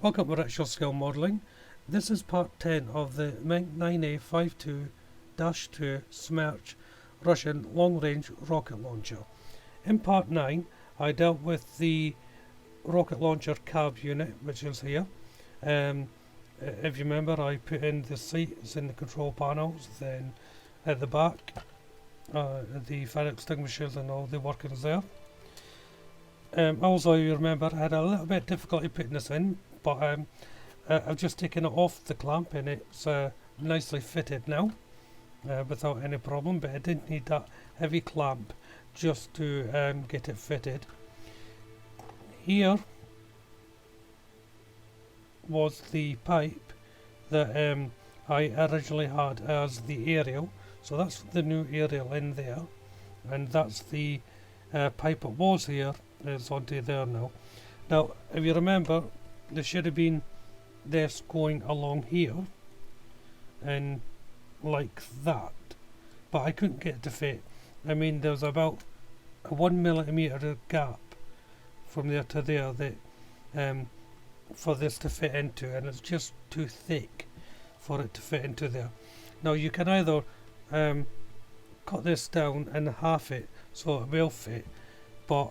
Welcome to Virtual Scale Modelling. This is part 10 of the MENG 9A52-2 Smerch Russian long-range rocket launcher. In part 9 I dealt with the rocket launcher cab unit, which is here. If you remember, I put in the seats in the control panels, then at the back the fire extinguishers and all the workings there. Also, you remember, I had a little bit of difficulty putting this in, but I've just taken it off the clamp and it's nicely fitted now without any problem, but I didn't need that heavy clamp just to get it fitted. Here was the pipe that I originally had as the aerial, so that's the new aerial in there, and that's the pipe that was here is onto there now. Now, if you remember, there should have been this going along here and like that, but I couldn't get it to fit. I mean, there's about a 1 millimeter gap from there to there that for this to fit into, and it's just too thick for it to fit into there. Now you can either cut this down and half it so it will fit, but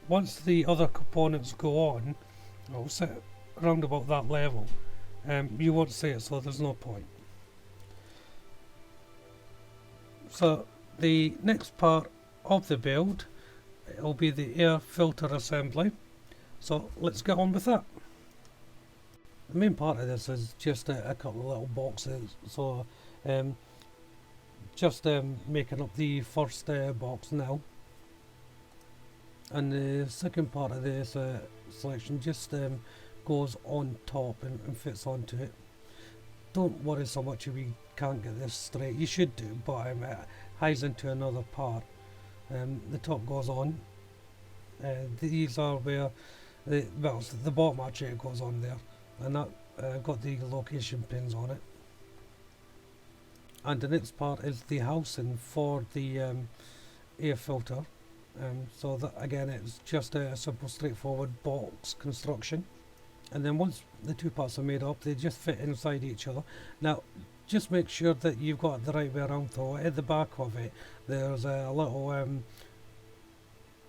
once the other components go on, I'll sit around about that level, you won't see it, so there's no point. So the next part of the build, it'll be the air filter assembly, so let's get on with that. The main part of this is just a couple of little boxes, so just making up the first box now, and the second part of this selection just goes on top and fits onto it. Don't worry so much if you can't get this straight, you should do, but it hides into another part. The top goes on, these are where the bottom actually goes on there, and that got the location pins on it. And the next part is the housing for the air filter. So that again, it's just a simple straightforward box construction, and then once the two parts are made up, they just fit inside each other. Now just make sure that you've got it the right way around though. At the back of it there's a little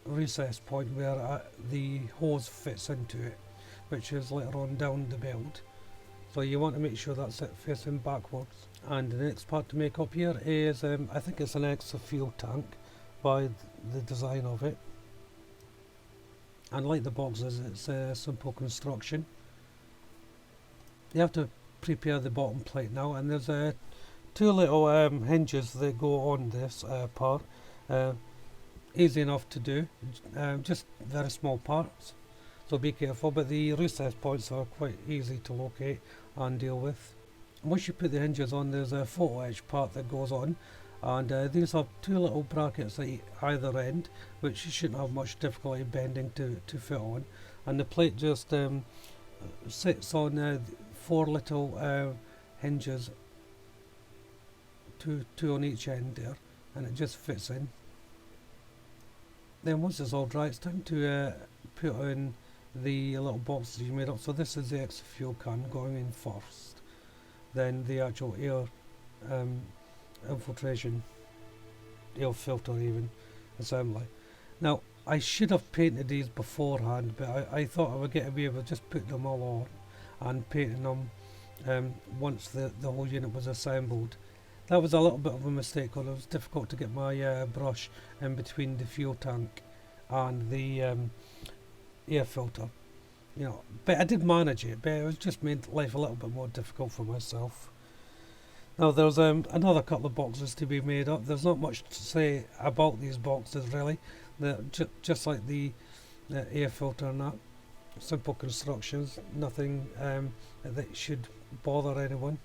recess point where the hose fits into it, which is later on down the build, so you want to make sure that's it facing backwards. And the next part to make up here is I think it's an extra fuel tank by the design of it, and like the boxes, it's a simple construction. You have to prepare the bottom plate now, and there's two little hinges that go on this part. Easy enough to do, just very small parts, so be careful, but the recess points are quite easy to locate and deal with. And once you put the hinges on, there's a photo etch part that goes on, and these are two little brackets at either end, which you shouldn't have much difficulty bending to fit on, and the plate just sits on four little hinges, two on each end there, and it just fits in. Then once it's all dry, it's time to put in the little boxes you made up. So this is the extra fuel can going in first, then the actual air infiltration, air filter even, assembly. Now I should have painted these beforehand, but I thought I would get away with just putting them all on and painting them once the whole unit was assembled. That was a little bit of a mistake because it was difficult to get my brush in between the fuel tank and the air filter, you know, but I did manage it, but it was just made life a little bit more difficult for myself. Now there's another couple of boxes to be made up. There's not much to say about these boxes really. They're just like the air filter and that. Simple constructions, nothing that should bother anyone.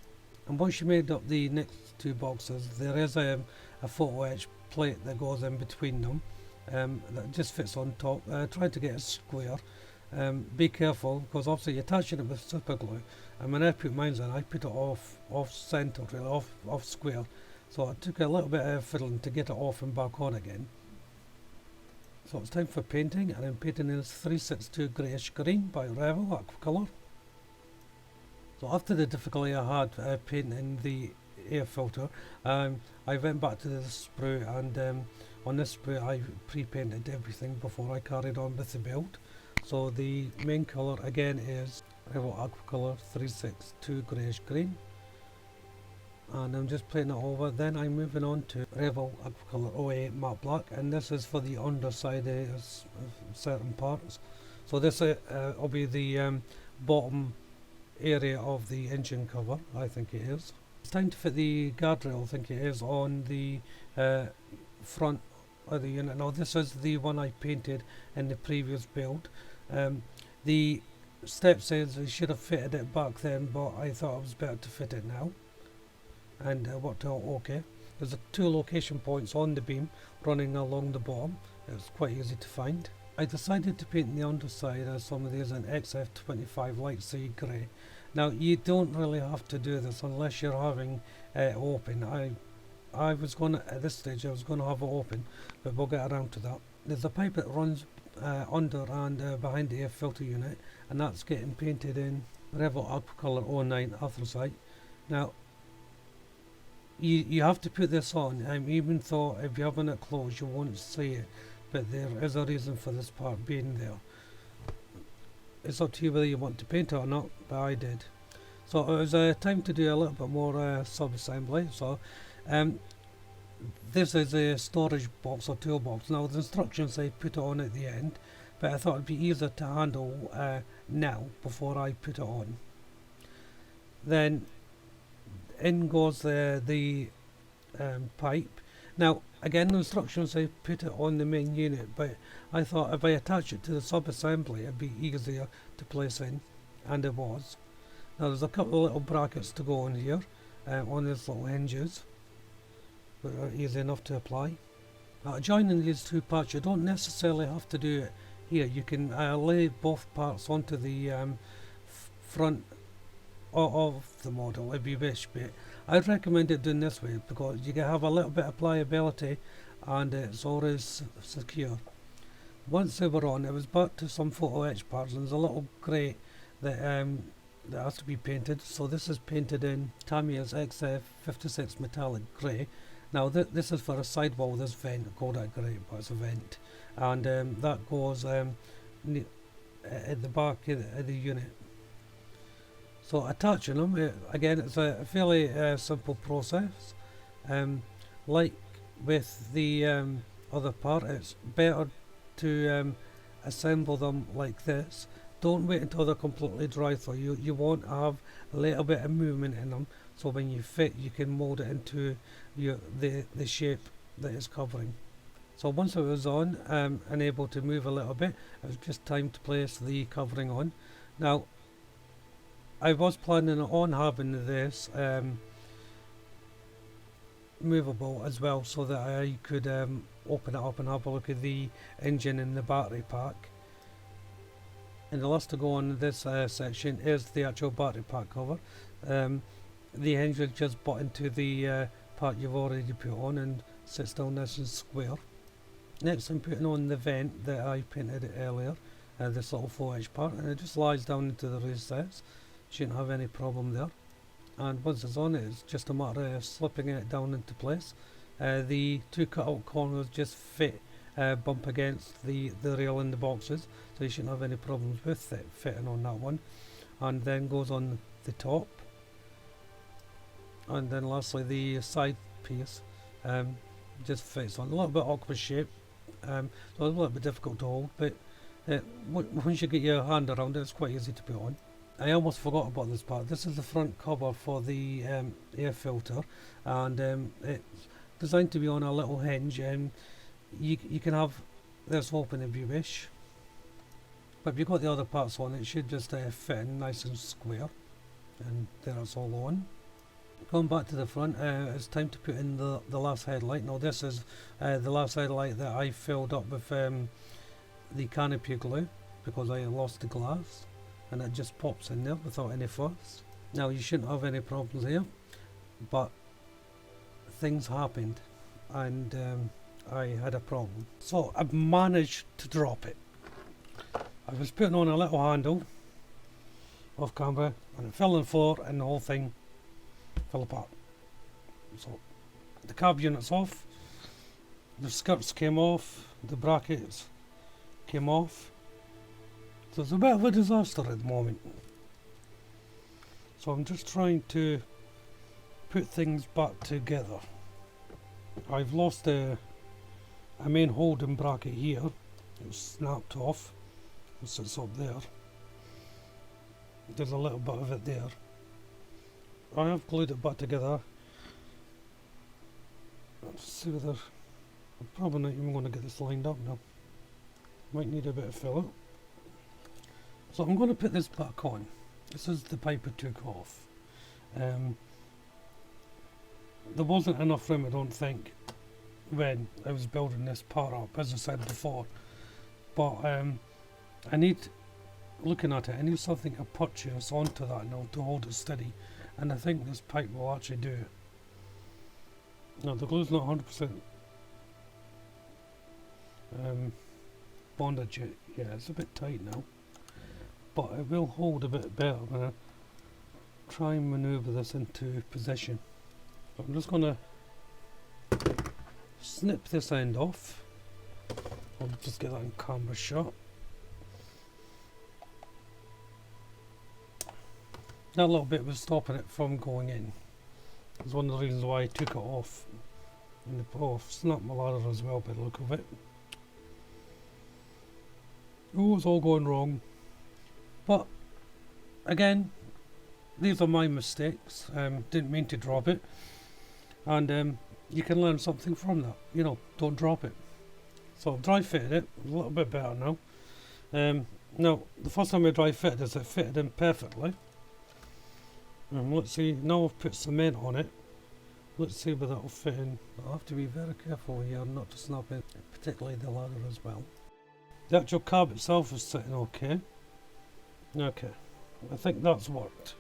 And once you made up the next two boxes, there is a photo etch plate that goes in between them, that just fits on top. Try to get it square. Be careful, because obviously you're attaching it with super glue, and when I put mine in, I put it off centre, really, off square, so it took a little bit of fiddling to get it off and back on again. So it's time for painting, and I'm painting in 362 greyish green by Revel aqua colour. So after the difficulty I had painting the air filter, I went back to the sprue, and on this sprue I pre-painted everything before I carried on with the build. So the main colour again is Revel Aquacolor 362 Greyish Green, and I'm just playing it over. Then I'm moving on to Revel Aquacolor 08 Matte Black, and this is for the underside of certain parts. So this will be the bottom area of the engine cover, I think it is. It's time to fit the guardrail, I think it is, on the front of the unit. Now this is the one I painted in the previous build. The step says I should have fitted it back then, but I thought it was better to fit it now, and worked out okay. There's two location points on the beam running along the bottom. It's quite easy to find. I decided to paint the underside as some of these in XF25 light sea grey. Now you don't really have to do this unless you're having it open. I was going to, at this stage I was going to have it open, but we'll get around to that. There's a pipe that runs under and behind the air filter unit, and that's getting painted in Revel Aquacolor 09 anthracite. Now you have to put this on, even though if you're having it closed you won't see it, but there is a reason for this part being there. It's up to you whether you want to paint it or not, but I did. So it was time to do a little bit more sub-assembly. So this is a storage box or toolbox. Now the instructions say put it on at the end, but I thought it'd be easier to handle now before I put it on. Then in goes the pipe. Now again, the instructions say put it on the main unit, but I thought if I attach it to the sub-assembly it'd be easier to place in, and it was. Now there's a couple of little brackets to go on here, on these little hinges, but are easy enough to apply. Joining these two parts, you don't necessarily have to do it here. You can lay both parts onto the front of the model if you wish, but I'd recommend it doing this way because you can have a little bit of pliability and it's always secure. Once they were on, it was back to some photo etch parts, and there's a little grate that has to be painted. So this is painted in Tamiya's XF56 metallic grey. Now this is for a sidewall, this vent, called that grey, but it's a vent, and that goes at the back of the unit. So attaching them, again, it's a fairly simple process. Like with the other part, it's better to assemble them like this. Don't wait until they're completely dry, so you want to have a little bit of movement in them, so when you fit you can mold it into the shape that it's covering. So once it was on and able to move a little bit, it was just time to place the covering on. Now I was planning on having this movable as well, so that I could open it up and have a look at the engine and the battery pack. And the last to go on this section is the actual battery pack cover. The engine just butt into the part you've already put on and sits down nice and square. Next I'm putting on the vent that I painted earlier, this little 4H part, and it just lies down into the recess. Shouldn't have any problem there. And once it's on, it's just a matter of slipping it down into place. The two cut out corners just bump against the rail in the boxes, so you shouldn't have any problems with it fitting on that one. And then goes on the top, and then lastly the side piece just fits on. A little bit awkward shape, so it's a little bit difficult to hold, but once you get your hand around it, it's quite easy to put on. I almost forgot about this part. This is the front cover for the air filter, and it's designed to be on a little hinge, and you can have this open if you wish, but if you've got the other parts on, it should just fit in nice and square, and there it's all on. Going back to the front, it's time to put in the last headlight. Now this is the last headlight that I filled up with the canopy glue, because I lost the glass, and it just pops in there without any fuss. Now you shouldn't have any problems here, but things happened, and I had a problem. So I've managed to drop it. I was putting on a little handle off camera, and it fell on the floor and the whole thing fell apart. So the cab unit's off, the skirts came off, the brackets came off. So it's a bit of a disaster at the moment. So I'm just trying to put things back together. I've lost a main holding bracket here. It's snapped off. It sits up there. There's a little bit of it there. I have glued it back together. Let's see whether I'm probably not even going to get this lined up now. Might need a bit of filler. So I'm going to put this back on. This is the pipe I took off. There wasn't enough room, I don't think, when I was building this part up, as I said before. But I need, looking at it, I need something to purchase onto that now to hold it steady. And I think this pipe will actually do it. Now the glue's not 100% bonded yet. Yeah, it's a bit tight now. But it will hold a bit better when I try and manoeuvre this into position. So I'm just going to snip this end off. I'll just get that in camera shot. That little bit was stopping it from going in. It's one of the reasons why I took it off. And snapped my ladder as well by the look of it. Oh, it's all going wrong. But again, these are my mistakes. Didn't mean to drop it. And you can learn something from that. You know, don't drop it. So I've dry fitted it, a little bit better now. Now, the first time I dry fitted this, it fitted in perfectly. Let's see, now I've put cement on it. Let's see whether that'll fit in. I'll have to be very careful here not to snap it, particularly the ladder as well. The actual cab itself is sitting okay. Okay, I think that's worked.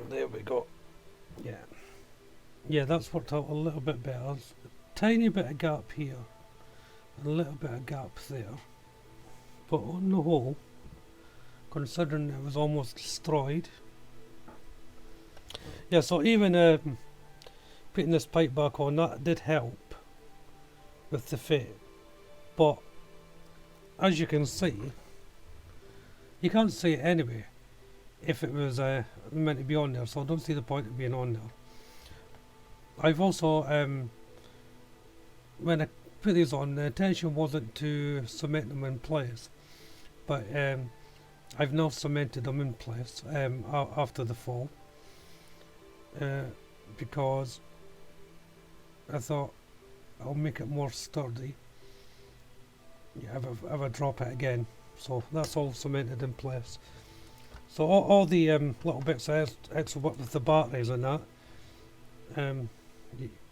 There we go. Yeah, that's worked out a little bit better. There's a tiny bit of gap here, and a little bit of gap there. But on the whole, considering it was almost destroyed. Yeah, so even putting this pipe back on, that did help with the fit. But as you can see, you can't see it anyway if it was meant to be on there, so I don't see the point of being on there. I've also, when I put these on, the intention wasn't to cement them in place, but I've now cemented them in place after the fall, because I thought I'll make it more sturdy if I drop it again. So that's all cemented in place. So all the little bits extra work with the batteries and that,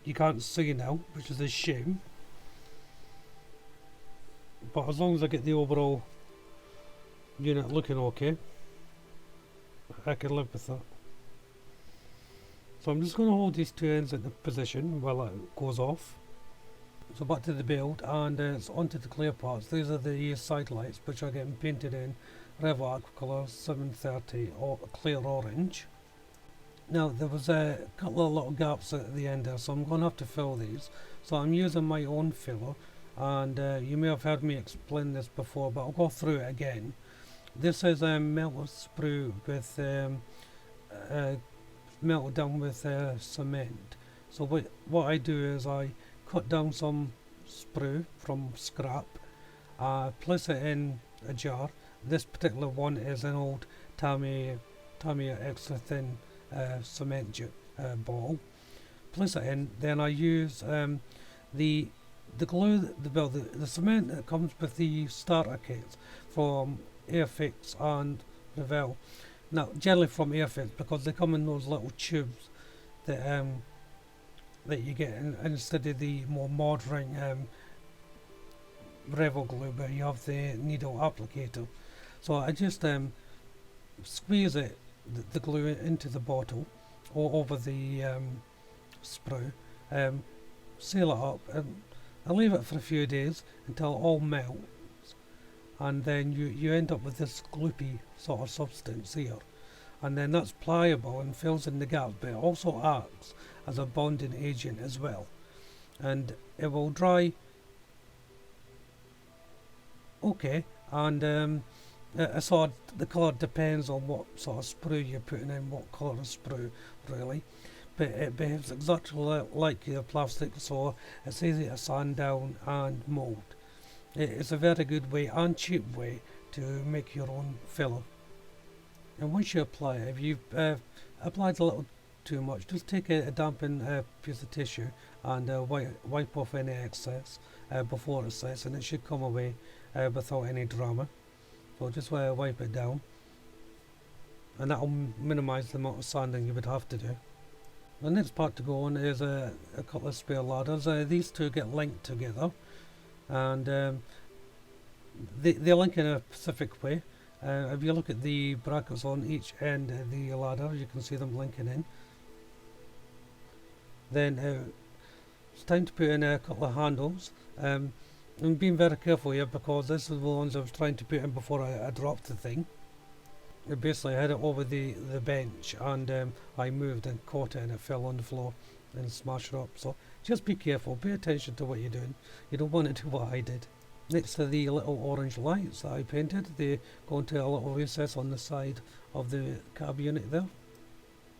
you can't see now, which is a shame. But as long as I get the overall unit looking okay, I can live with that. So I'm just going to hold these two ends into position while it goes off. So back to the build, and it's onto the clear parts. These are the side lights, which are getting painted in Revel Aquacolor 730 or clear orange. Now there was a couple of little gaps at the end there, so I'm going to have to fill these. So I'm using my own filler, and you may have heard me explain this before, but I'll go through it again. This is melted sprue with melted down with cement. So what I do is I cut down some sprue from scrap, place it in a jar. This particular one is an old Tamiya extra thin cement ball. Place it in, then I use the glue, the cement that comes with the starter kits from Airfix and Revel. Now generally from Airfix, because they come in those little tubes that you get instead of the more modern Revel glue where you have the needle applicator. So I just squeeze the glue into the bottle or over the sprue, seal it up, and I leave it for a few days until it all melts, and then you end up with this gloopy sort of substance here, and then that's pliable and fills in the gaps, but it also acts as a bonding agent as well, and it will dry okay. And sort of the colour depends on what sort of sprue you're putting in, what colour of sprue really, but it behaves exactly like your plastic, so it's easy to sand down and mould. It's a very good way and cheap way to make your own filler. And once you apply it, if you've applied a little too much, just take a dampened piece of tissue and wipe off any excess before it sets, and it should come away without any drama. So just wipe it down, and that will minimise the amount of sanding you would have to do. The next part to go on is a couple of spare ladders. These two get linked together, and they link in a specific way. If you look at the brackets on each end of the ladder, you can see them linking in. Then it's time to put in a couple of handles. I'm being very careful here because this is the ones I was trying to put in before I dropped the thing. Basically I had it over the bench, and I moved and caught it and it fell on the floor and smashed it up. So just be careful, pay attention to what you're doing. You don't want to do what I did. Next to the little orange lights that I painted, they go into a little recess on the side of the cab unit there.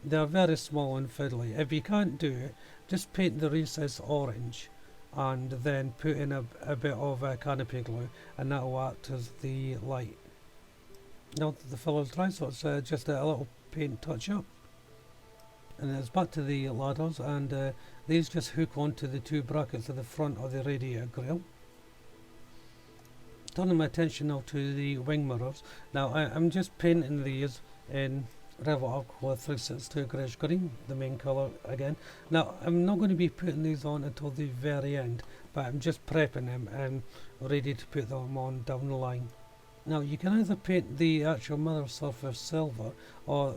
They're very small and fiddly. If you can't do it, just paint the recess orange and then put in a bit of canopy glue, and that will act as the light. Now the filler's dry, so it's just a little paint touch up. And it's back to the ladders, and these just hook onto the two brackets at the front of the radiator grille. Turning my attention now to the wing mirrors. Now I'm just painting these in Revit Aqua 362 Greyish Green, the main colour again. Now I'm not going to be putting these on until the very end, but I'm just prepping them and ready to put them on down the line. Now you can either paint the actual mirror surface silver, or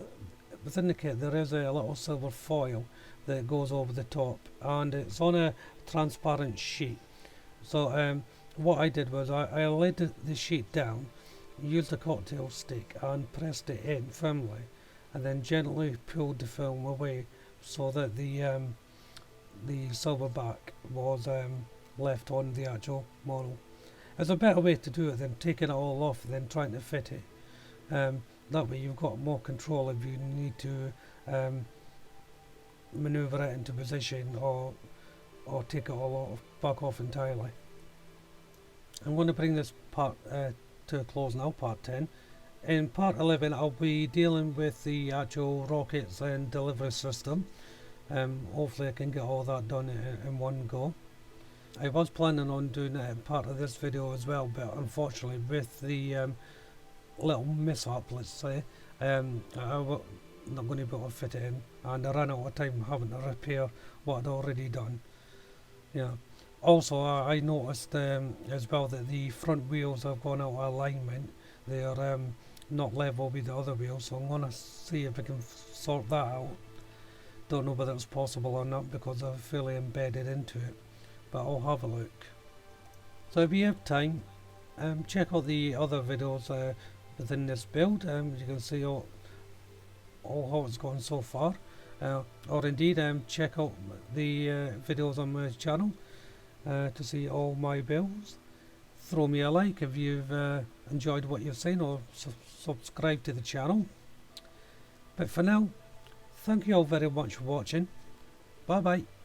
within the kit there is a little silver foil that goes over the top, and it's on a transparent sheet. So what I did was I laid the sheet down, used a cocktail stick and pressed it in firmly, and then gently pulled the film away so that the silver back was left on the actual model. There's a better way to do it than taking it all off and then trying to fit it. That way you've got more control if you need to manoeuvre it into position, or take it all back off entirely. I'm going to bring this part to a close now, part 10. In part 11 I'll be dealing with the actual rockets and delivery system. Hopefully I can get all that done in one go. I was planning on doing it in part of this video as well, but unfortunately with the little mishap, let's say, I'm not going to be able to fit it in, and I ran out of time having to repair what I'd already done. Yeah. Also, I noticed as well that the front wheels have gone out of alignment. They are not level with the other wheels, so I'm going to see if I can sort that out. Don't know whether it's possible or not because I've fairly embedded into it, but I'll have a look. So if you have time, check out the other videos within this build. You can see all how it's gone so far, or indeed check out the videos on my channel to see all my builds. Throw me a like if you've enjoyed what you've seen, or subscribe to the channel. But for now, thank you all very much for watching. Bye bye.